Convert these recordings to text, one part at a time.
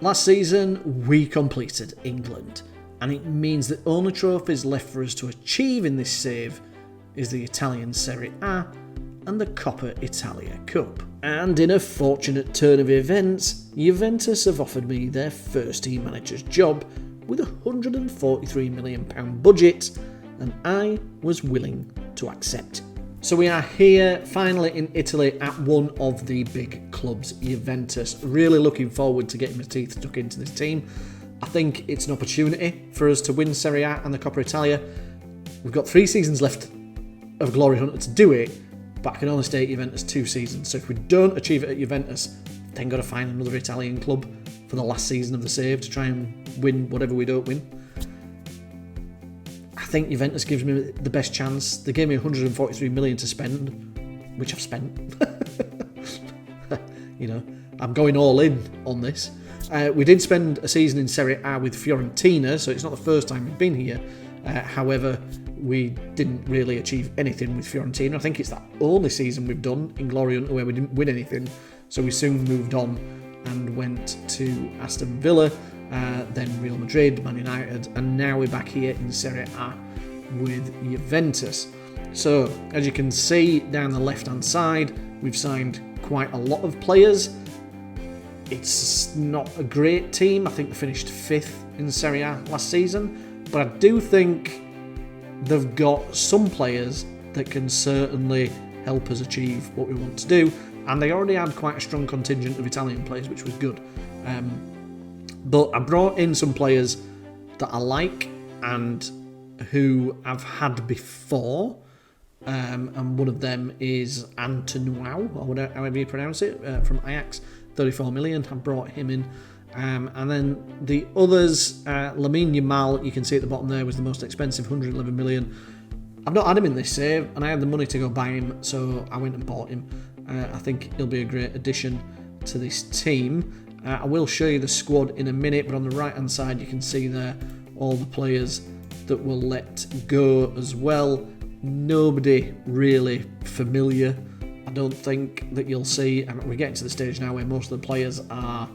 Last season, we completed England, and it means the only trophies left for us to achieve in this save is the Italian Serie A and the Coppa Italia Cup. And in a fortunate turn of events, Juventus have offered me their first team manager's job with a £143 million budget, and I was willing to accept. So we are here finally in Italy at one of the big clubs, Juventus. Really looking forward to getting my teeth stuck into this team. I think it's an opportunity for us to win Serie A and the Coppa Italia. We've got 3 seasons left of Glory Hunter to do it, but I can only stay at Juventus 2 seasons. So if we don't achieve it at Juventus, then got to find another Italian club for the last season of the save to try and win whatever we don't win. I think Juventus gives me the best chance. They gave me 143 million to spend, which I've spent. I'm going all in on this. We did spend a season in Serie A with Fiorentina, so it's not the first time we've been here. However, we didn't really achieve anything with Fiorentina. I think it's that only season we've done in Glory Hunter where we didn't win anything. So we soon moved on and went to Aston Villa, then Real Madrid, Man United, and now we're back here in Serie A with Juventus. So, as you can see down the left-hand side, we've signed quite a lot of players. It's not a great team. I think they finished 5th in Serie A last season, but I do think they've got some players that can certainly help us achieve what we want to do, and they already had quite a strong contingent of Italian players, which was good. But I brought in some players that I like and who I've had before, and one of them is Antonuau, or however you pronounce it, from Ajax, 34 million. I brought him in. And then the others, Lamine Yamal, you can see at the bottom there, was the most expensive, 111 million. I've not had him in this save, and I had the money to go buy him, so I went and bought him. I think he'll be a great addition to this team. I will show you the squad in a minute, but on the right hand side you can see there all the players that will let go as well. Nobody really familiar. I don't think that you'll see. We're getting to the stage now where most of the players are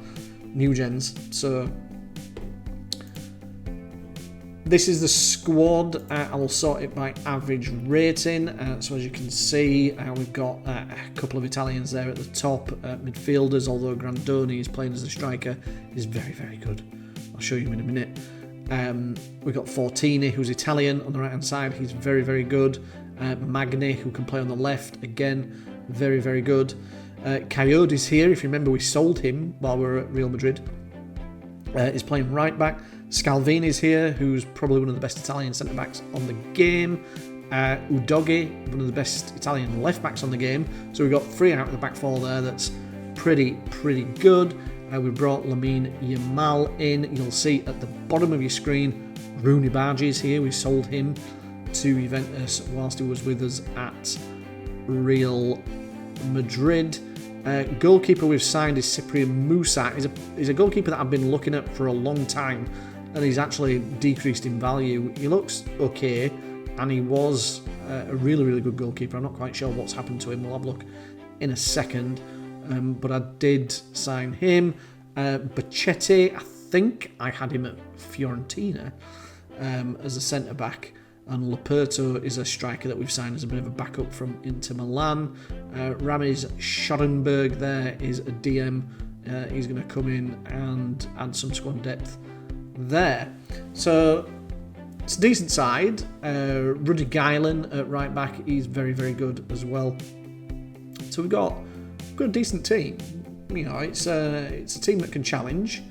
new gens. So this is the squad. I will sort it by average rating. So as you can see, we've got a couple of Italians there at the top. Midfielders, although Grandoni is playing as a striker, is very, very good. I'll show you in a minute. We've got Fortini, who's Italian, on the right hand side. He's very, very good. Magni, who can play on the left, again, very, very good. Coyote's here. If you remember, we sold him while we were at Real Madrid. He's playing right back. Scalvini's here, who's probably one of the best Italian centre-backs on the game. Udogi, one of the best Italian left-backs on the game. So we've got 3 out of the back 4 there. That's pretty good. We brought Lamine Yamal in. You'll see at the bottom of your screen, Rooney Barges here. We sold him to Juventus whilst he was with us at Real Madrid. Goalkeeper we've signed is Cyprian Musa. He's a goalkeeper that I've been looking at for a long time, and he's actually decreased in value. He looks okay, and he was a really, really good goalkeeper. I'm not quite sure what's happened to him. We'll have a look in a second. But I did sign him. Bacchetti, I think I had him at Fiorentina as a centre-back. And Laperto is a striker that we've signed as a bit of a backup from Inter Milan. Ramis Schoenberg there is a DM. He's going to come in and add some squad depth there. So it's a decent side. Rudi Geilen at right back, he's very, very good as well. So we've got a decent team. You know, it's a team that can challenge.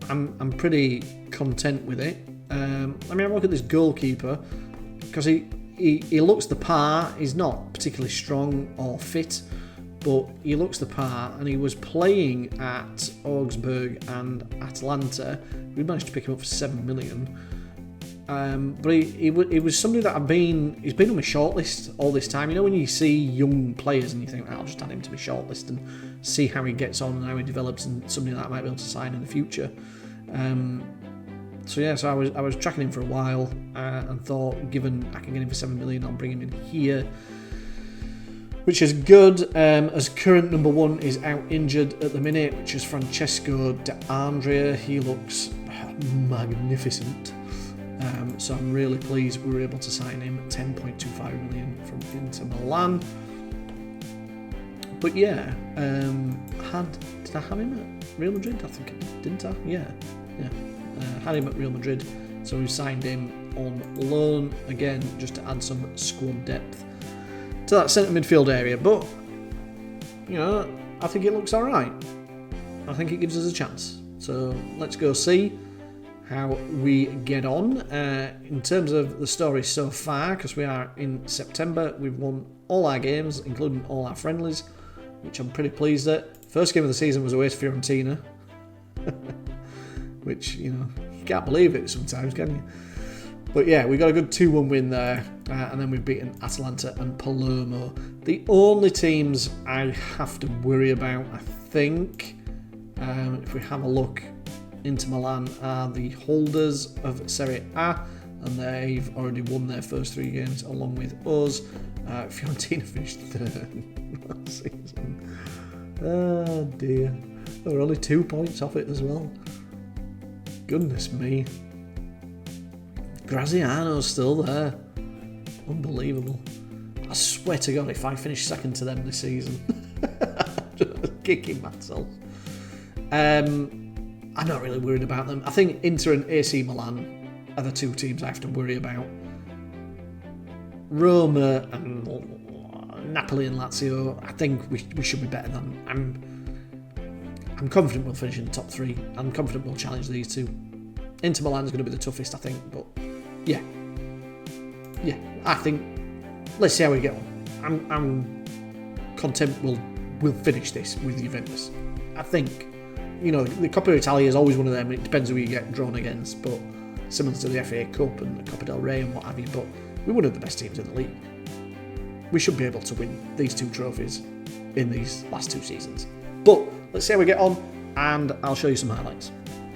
I'm pretty content with it. Let me have a look at this goalkeeper, because he looks the part. He's not particularly strong or fit, but he looks the part, and he was playing at Augsburg and Atalanta. We managed to pick him up for 7 million. But he was somebody that he's been on my shortlist all this time. You know, when you see young players and you think, I'll just add him to my shortlist and see how he gets on and how he develops, and somebody that I might be able to sign in the future. So I was tracking him for a while and thought, given I can get him for 7 million, I'll bring him in here. which is good, as current number 1 is out injured at the minute, which is Francesco De Andrea. He looks magnificent. So I'm really pleased we were able to sign him at 10.25 million from Inter Milan. But yeah, did I have him at Real Madrid? I think I did, didn't I? Yeah. Had him at Real Madrid, so we signed him on loan again just to add some squad depth to that centre midfield area. But I think it looks all right. I think it gives us a chance. So let's go see how we get on. In terms of the story so far, because we are in September, we've won all our games, including all our friendlies, which I'm pretty pleased at. First game of the season was away to Fiorentina, which, you can't believe it sometimes, can you? But yeah, we got a good 2-1 win there, and then we've beaten Atalanta and Palermo. The only teams I have to worry about, I think, if we have a look, Inter Milan are the holders of Serie A, and they've already won their first 3 games along with us. Fiorentina finished 3rd last season. Oh dear. They were only 2 points off it as well. Goodness me. Graziano's still there. Unbelievable. I swear to God, if I finish second to them this season, I'm just kicking myself. I'm not really worried about them. I think Inter and AC Milan are the 2 teams I have to worry about. Roma and Napoli and Lazio, I think we should be better than. I'm confident we'll finish in the top 3. I'm confident we'll challenge these 2. Inter Milan is going to be the toughest, I think, but yeah, I think let's see how we get on. I'm content we'll finish this with Juventus. I think, the Coppa Italia is always one of them. It depends who you get drawn against, but similar to the FA Cup and the Coppa del Rey and what have you. But we're one of the best teams in the league. We should be able to win these 2 trophies in these last 2 seasons. But let's see how we get on, and I'll show you some highlights.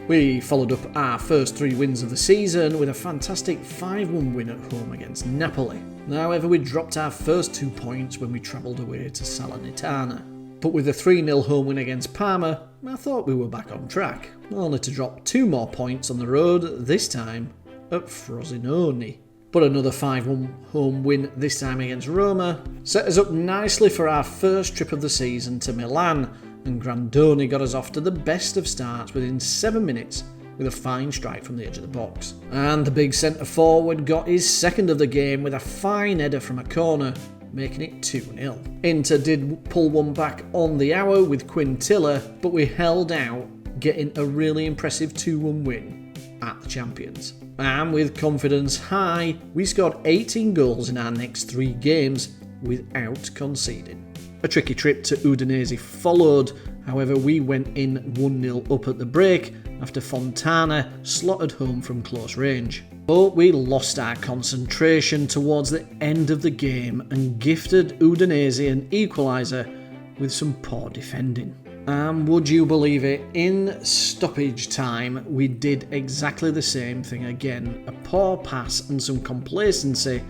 We followed up our first 3 wins of the season with a fantastic 5-1 win at home against Napoli. However, we dropped our first 2 points when we travelled away to Salernitana. But with a 3-0 home win against Parma, I thought we were back on track, only to drop 2 more points on the road, this time at Frosinone. But another 5-1 home win, this time against Roma, set us up nicely for our first trip of the season to Milan, and Grandoni got us off to the best of starts within 7 minutes with a fine strike from the edge of the box. And the big centre forward got his second of the game with a fine header from a corner, making it 2-0. Inter did pull one back on the hour with Quintilla, but we held out, getting a really impressive 2-1 win at the champions. And with confidence high, we scored 18 goals in our next 3 games without conceding. A tricky trip to Udinese followed, however we went in 1-0 up at the break after Fontana slotted home from close range. But we lost our concentration towards the end of the game and gifted Udinese an equaliser with some poor defending. And would you believe it, in stoppage time we did exactly the same thing again. A poor pass and some complacency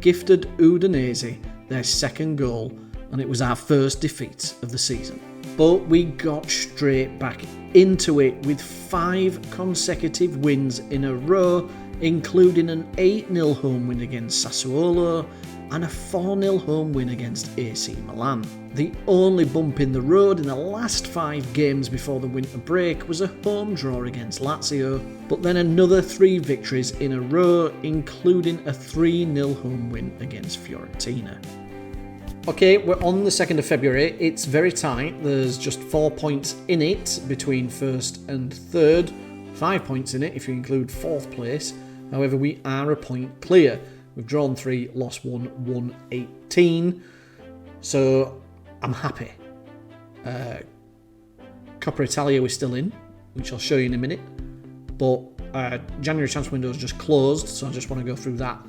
gifted Udinese their second goal, and it was our first defeat of the season. But we got straight back into it with 5 consecutive wins in a row, including an 8-0 home win against Sassuolo and a 4-0 home win against AC Milan. The only bump in the road in the last 5 games before the winter break was a home draw against Lazio, but then another 3 victories in a row, including a 3-0 home win against Fiorentina. Okay, we're on the 2nd of February. It's very tight. There's just 4 points in it between 1st and 3rd. 5 points in it if you include 4th place. However, we are a point clear. We've drawn 3, lost 1, won 18. So I'm happy. Coppa Italia we're still in, which I'll show you in a minute. But January transfer window is just closed, so I just want to go through that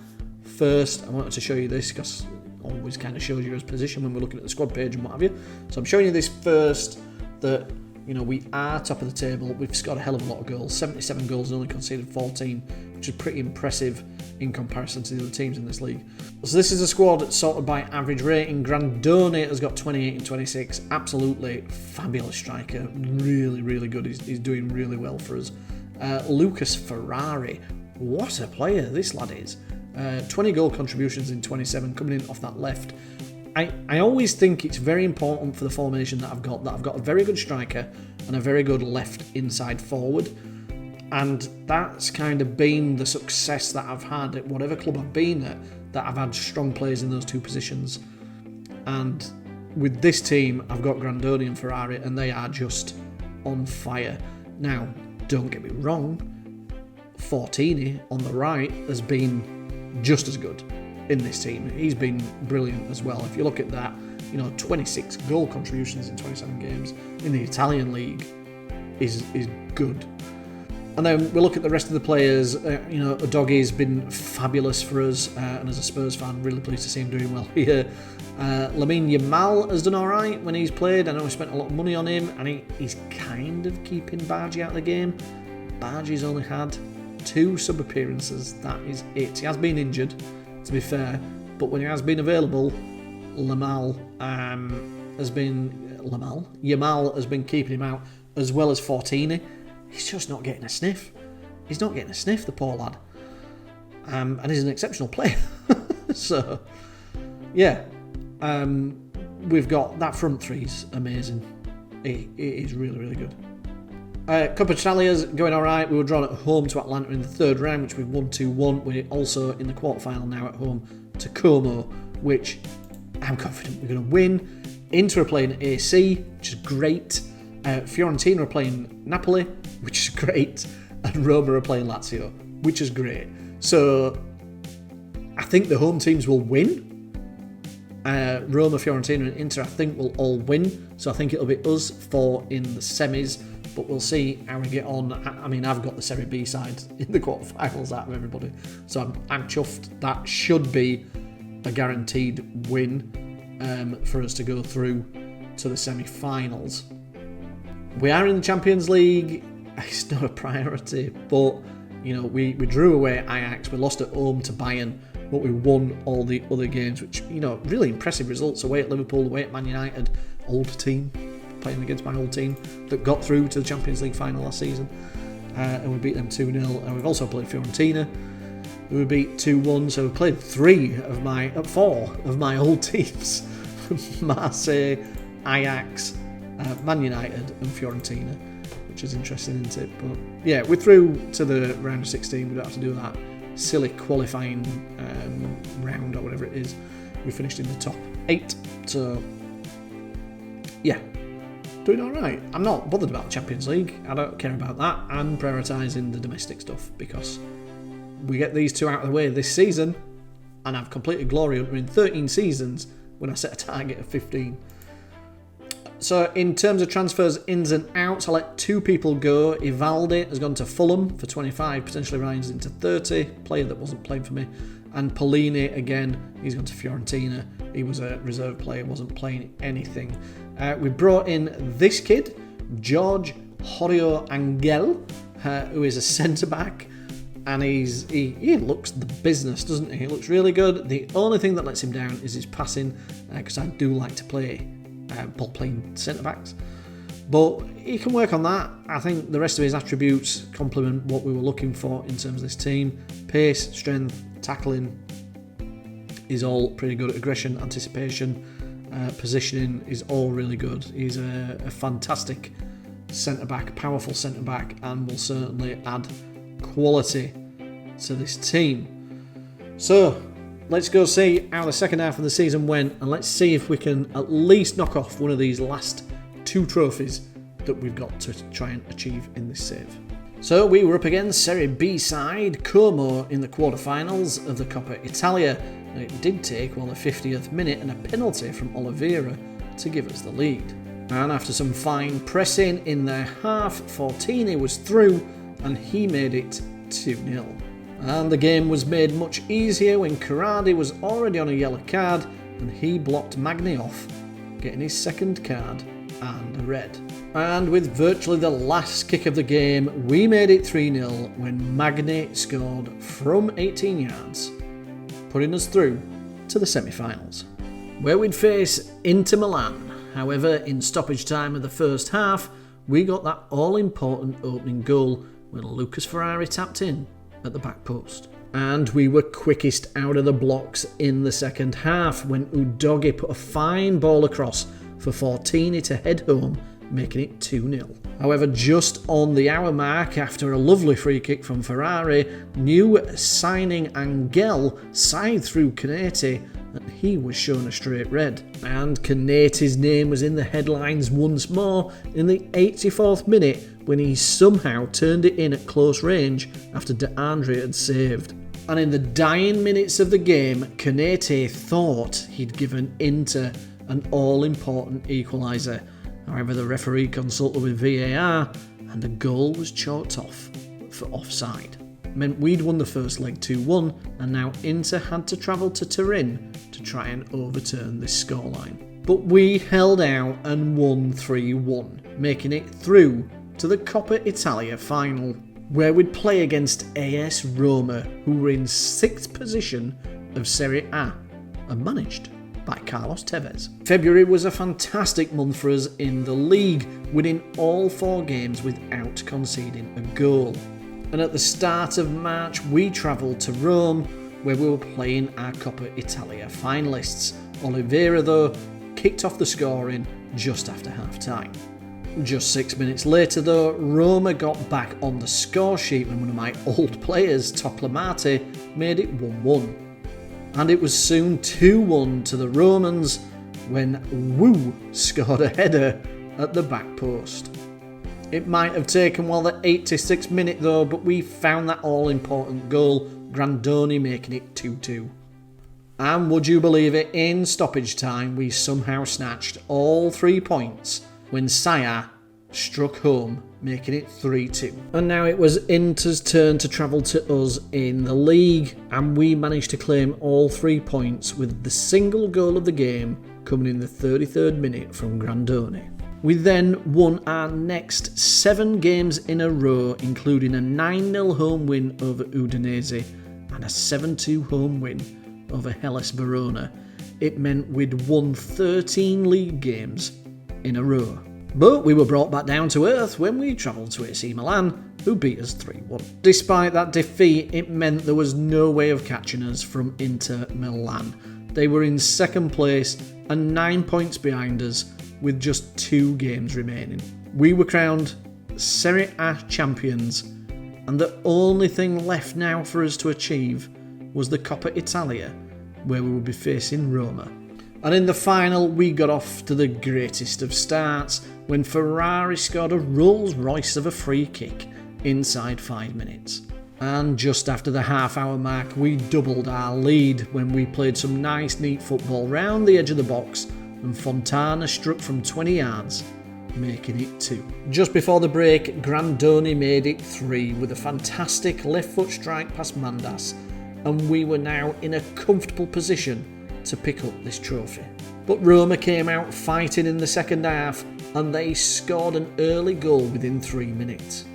first. I wanted to show you this because always kind of shows you his position when we're looking at the squad page and what have you. So I'm showing you this first, that we are top of the table. We've scored a hell of a lot of goals, 77 goals and only conceded 14, which is pretty impressive in comparison to the other teams in this league. So this is a squad sorted by average rating. Grandoni has got 28 and 26. Absolutely fabulous striker. Really, really good. He's doing really well for us. Lucas Ferrari. What a player this lad is. 20 goal contributions in 27 coming in off that left. I always think it's very important for the formation that I've got a very good striker and a very good left inside forward, and that's kind of been the success that I've had at whatever club I've been at, that I've had strong players in those two positions. And with this team I've got Grandoni and Ferrari, and they are just on fire. Now don't get me wrong, Fortini on the right has been just as good in this team. He's been brilliant as well. If you look at that, 26 goal contributions in 27 games in the Italian league is good. And then we look at the rest of the players. Udogi's been fabulous for us, and as a Spurs fan, really pleased to see him doing well here. Lamine Yamal has done all right when he's played. I know we spent a lot of money on him, and he's kind of keeping Bargy out of the game. Bargy's only had 2 sub-appearances. That is it. He has been injured, to be fair, but when he has been available, Yamal has been keeping him out, as well as Fortini. He's just not getting a sniff. He's not getting a sniff, the poor lad. And he's an exceptional player. So, yeah, we've got that front three's amazing. It is really, really good. Coppa Italia's going alright. We were drawn at home to Atlanta in the 3rd round, which we've won 2-1. We're also in the quarterfinal now at home to Como, which I'm confident we're going to win. Inter are playing AC, which is great. Fiorentina are playing Napoli, which is great. And Roma are playing Lazio, which is great. So I think the home teams will win. Roma, Fiorentina and Inter I think will all win. So I think it'll be us 4 in the semis. But we'll see how we get on. I mean, I've got the Serie B side in the quarterfinals out of everybody, so I'm chuffed. That should be a guaranteed win for us to go through to the semi-finals. We are in the Champions League. It's not a priority, but we drew away at Ajax. We lost at home to Bayern, but we won all the other games, which really impressive results. Away at Liverpool, away at Man United, old team. Playing against my old team that got through to the Champions League final last season, and we beat them 2-0. And we've also played Fiorentina, who we beat 2-1. So we've played 4 of my old teams: Marseille, Ajax, Man United, and Fiorentina, which is interesting, isn't it? But yeah, we're through to the round of 16. We don't have to do that silly qualifying round or whatever it is. We finished in the top 8, so yeah. Doing alright. I'm not bothered about the Champions League. I don't care about that. I'm prioritising the domestic stuff because we get these 2 out of the way this season, and I've completed glory hunter in 13 seasons when I set a target of 15. So in terms of transfers, ins and outs, I let 2 people go. Ivaldi has gone to Fulham for 25, potentially rises into 30, player that wasn't playing for me. And Polini, again, he's gone to Fiorentina. He was a reserve player, wasn't playing anything. We brought in this kid, George Horio Angel, who is a centre-back. And he looks the business, doesn't he? He looks really good. The only thing that lets him down is his passing, because I do like to play ball-playing centre-backs. But he can work on that. I think the rest of his attributes complement what we were looking for in terms of this team. Pace, strength, tackling is all pretty good. Aggression, anticipation, positioning is all really good. He's a fantastic centre-back, powerful centre-back, and will certainly add quality to this team. So let's go see how the second half of the season went, and let's see if we can at least knock off one of these last 2 trophies that we've got to try and achieve in this save. So we were up against Serie B side Como in the quarterfinals of the Coppa Italia, and it did take the 50th minute and a penalty from Oliveira to give us the lead. And after some fine pressing in their half, Fortini was through and he made it 2-0. And the game was made much easier when Corradi was already on a yellow card and he blocked Magni off, getting his second card and a red. And with virtually the last kick of the game, we made it 3-0 when Magni scored from 18 yards, putting us through to the semi-finals, where we'd face Inter Milan. However, in stoppage time of the first half, we got that all-important opening goal when Lucas Ferrari tapped in at the back post. And we were quickest out of the blocks in the second half when Udogie put a fine ball across for Fortini to head home, making it 2-0. However, just on the hour mark, after a lovely free kick from Ferrari, new signing Angel side through Canete, and he was shown a straight red. And Canete's name was in the headlines once more in the 84th minute when he somehow turned it in at close range after De Andre had saved. And in the dying minutes of the game, Canete thought he'd given Inter an all-important equaliser. However, the referee consulted with VAR and the goal was chalked off for offside. It meant we'd won the first leg 2-1 and now Inter had to travel to Turin to try and overturn this scoreline. But we held out and won 3-1, making it through to the Coppa Italia final, where we'd play against AS Roma, who were in 6th position of Serie A and managed by Carlos Tevez. February was a fantastic month for us in the league, winning all 4 games without conceding a goal. And at the start of March, we travelled to Rome, where we were playing our Coppa Italia finalists. Oliveira, though, kicked off the scoring just after half-time. Just 6 minutes later, though, Roma got back on the score sheet when one of my old players, Toclamate, made it 1-1. And it was soon 2-1 to the Romans when Wu scored a header at the back post. It might have taken well the 86th minute though, but we found that all-important goal, Grandoni making it 2-2. And would you believe it, in stoppage time we somehow snatched all 3 points when Saya struck home, making it 3-2. And now it was Inter's turn to travel to us in the league, and we managed to claim all 3 points with the single goal of the game coming in the 33rd minute from Grandoni. We then won our next 7 games in a row, including a 9-0 home win over Udinese and a 7-2 home win over Hellas Verona. It meant we'd won 13 league games in a row. But we were brought back down to earth when we travelled to AC Milan, who beat us 3-1. Despite that defeat, it meant there was no way of catching us from Inter Milan. They were in 2nd place and 9 points behind us with just 2 games remaining. We were crowned Serie A champions, and the only thing left now for us to achieve was the Coppa Italia, where we would be facing Roma. And in the final, we got off to the greatest of starts when Ferrari scored a Rolls Royce of a free kick inside 5 minutes. And just after the half-hour mark, we doubled our lead when we played some nice, neat football round the edge of the box and Fontana struck from 20 yards, making it 2. Just before the break, Grandoni made it 3 with a fantastic left foot strike past Mandas, and we were now in a comfortable position to pick up this trophy. But Roma came out fighting in the second half, and they scored an early goal within 3 minutes.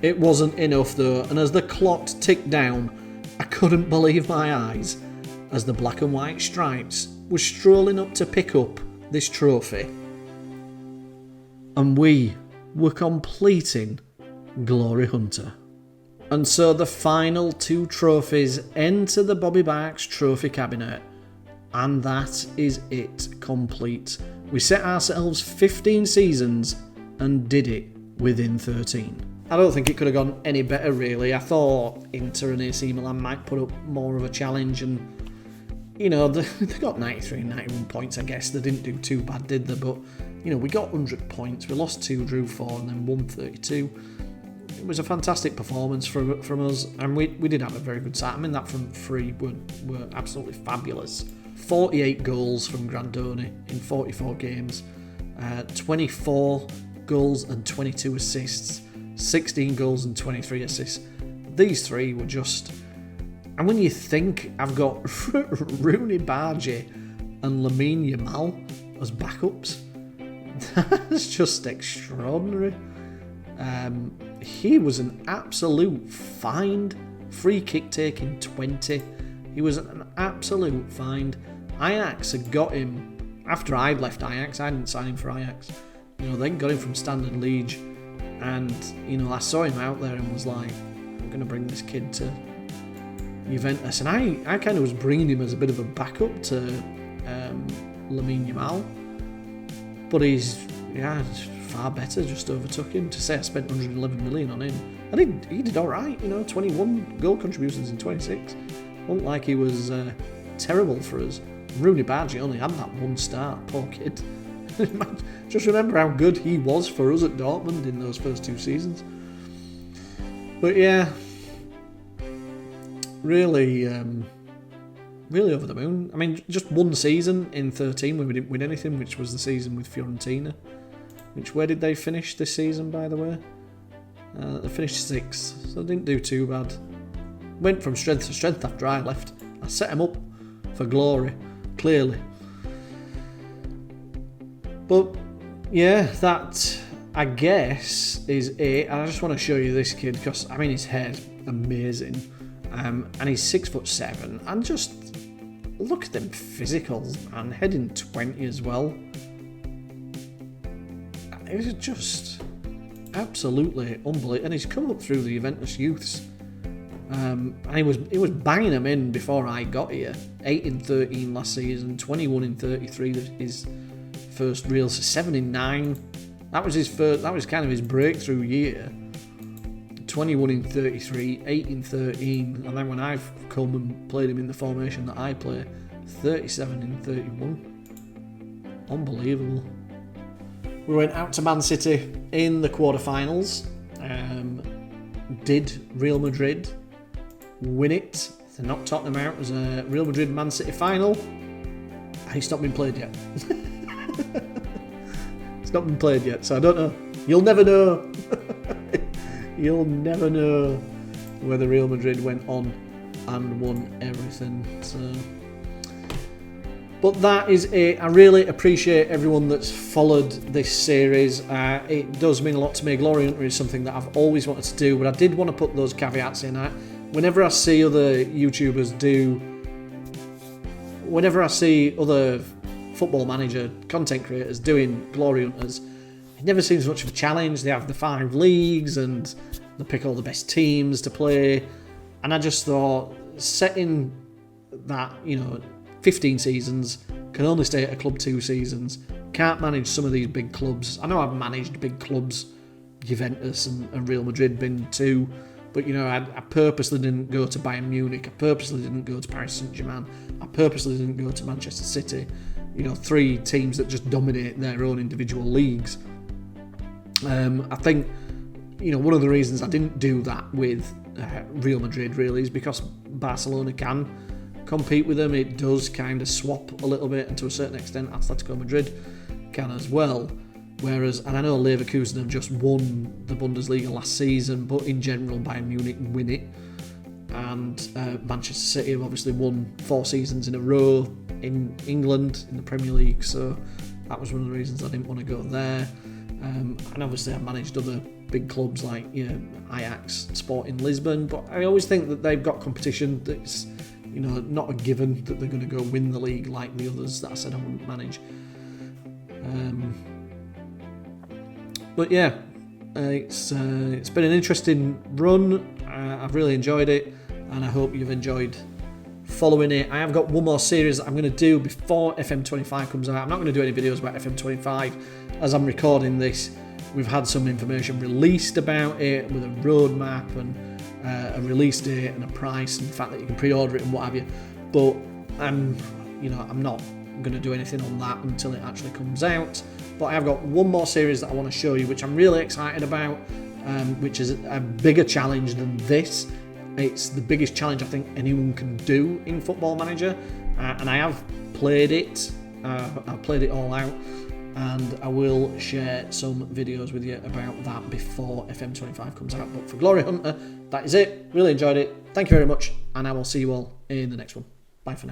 It wasn't enough though, and as the clock ticked down, I couldn't believe my eyes as the black and white stripes were strolling up to pick up this trophy. And we were completing Glory Hunter. And so the final 2 trophies enter the Bobbybarks trophy cabinet, and that is it complete. We set ourselves 15 seasons and did it within 13. I don't think it could have gone any better really. I thought Inter and AC Milan might put up more of a challenge, and you know, they got 93 and 91 points, I guess. They didn't do too bad, did they? But, you know, we got 100 points. We lost 2, drew 4, and then won 32. It was a fantastic performance from us, and we did have a very good side. I mean, that front 3 were absolutely fabulous. 48 goals from Grandoni in 44 games. 24 goals and 22 assists. 16 goals and 23 assists. These 3 were just... And when you think I've got Rooney Bargi and Lamine Yamal as backups, It's just extraordinary. He was an absolute find. Free kick taking 20. He was an absolute find. Ajax had got him after I'd left Ajax. I didn't sign him for Ajax. They got him from Standard Liège, and I saw him out there and was like, I'm going to bring this kid to Juventus, and I kind of was bringing him as a bit of a backup to Lamine Yamal, but he's far better. Just overtook him. To say I spent 111 million on him, and he did all right. 21 goal contributions in 26. Wasn't like he was terrible for us. Rooney Badgie only had that one start. Poor kid. Just remember how good he was for us at Dortmund in those first 2 seasons. But yeah, really over the moon. I mean, just one season in 13 when we didn't win anything, which was the season with Fiorentina. Where did they finish this season, by the way? They finished 6th, so they didn't do too bad. Went from strength to strength after I left. I set them up for glory, clearly. But yeah, that, I guess, is it. And I just want to show you this kid because, his hair's amazing. And he's 6'7", and just look at them physicals, and heading 20 as well. It was just absolutely unbelievable, and he's come up through the Juventus youths, and he was banging them in before I got here. 8 in 13 last season, 21 in 33 his first real, 7 in 9. That was his first. That was kind of his breakthrough year. 21 in 33, 8 in 13, and then when I've come and played him in the formation that I play, 37 in 31. Unbelievable. We went out to Man City in the quarterfinals. Did Real Madrid win it? They knocked Tottenham out as a Real Madrid-Man City final. It's not been played yet. It's not been played yet, so I don't know. You'll never know. You'll never know whether Real Madrid went on and won everything. So, but that is it. I really appreciate everyone that's followed this series. It does mean a lot to me. Glory Hunter is something that I've always wanted to do, but I did want to put those caveats in. Whenever I see other YouTubers whenever I see other Football Manager content creators doing Glory Hunters, it never seems much of a challenge. They have the 5 leagues and they pick all the best teams to play. And I just thought, setting that, 15 seasons, can only stay at a club 2 seasons, can't manage some of these big clubs. I know I've managed big clubs, Juventus and Real Madrid, been 2, but I purposely didn't go to Bayern Munich, I purposely didn't go to Paris Saint-Germain, I purposely didn't go to Manchester City, 3 teams that just dominate their own individual leagues. I think, one of the reasons I didn't do that with Real Madrid really is because Barcelona can compete with them. It does kind of swap a little bit, and to a certain extent Atletico Madrid can as well. Whereas, and I know Leverkusen have just won the Bundesliga last season, but in general Bayern Munich win it. And Manchester City have obviously won 4 seasons in a row in England in the Premier League, so that was one of the reasons I didn't want to go there. And obviously I've managed other big clubs like Ajax, Sporting Lisbon, but I always think that they've got competition that's not a given that they're going to go win the league like the others that I said I wouldn't manage. But yeah, it's been an interesting run. I've really enjoyed it, and I hope you've enjoyed following it. I have got one more series that I'm going to do before FM25 comes out. I'm not going to do any videos about FM25 as I'm recording this. We've had some information released about it with a roadmap and a release date and a price and the fact that you can pre-order it and what have you. But I'm not going to do anything on that until it actually comes out. But I've got one more series that I want to show you, which I'm really excited about, which is a bigger challenge than this. It's the biggest challenge I think anyone can do in Football Manager, and I have played it. I've played it all out, and I will share some videos with you about that before FM25 comes out. But for Glory Hunter, that is it. Really enjoyed it. Thank you very much, and I will see you all in the next one. Bye for now.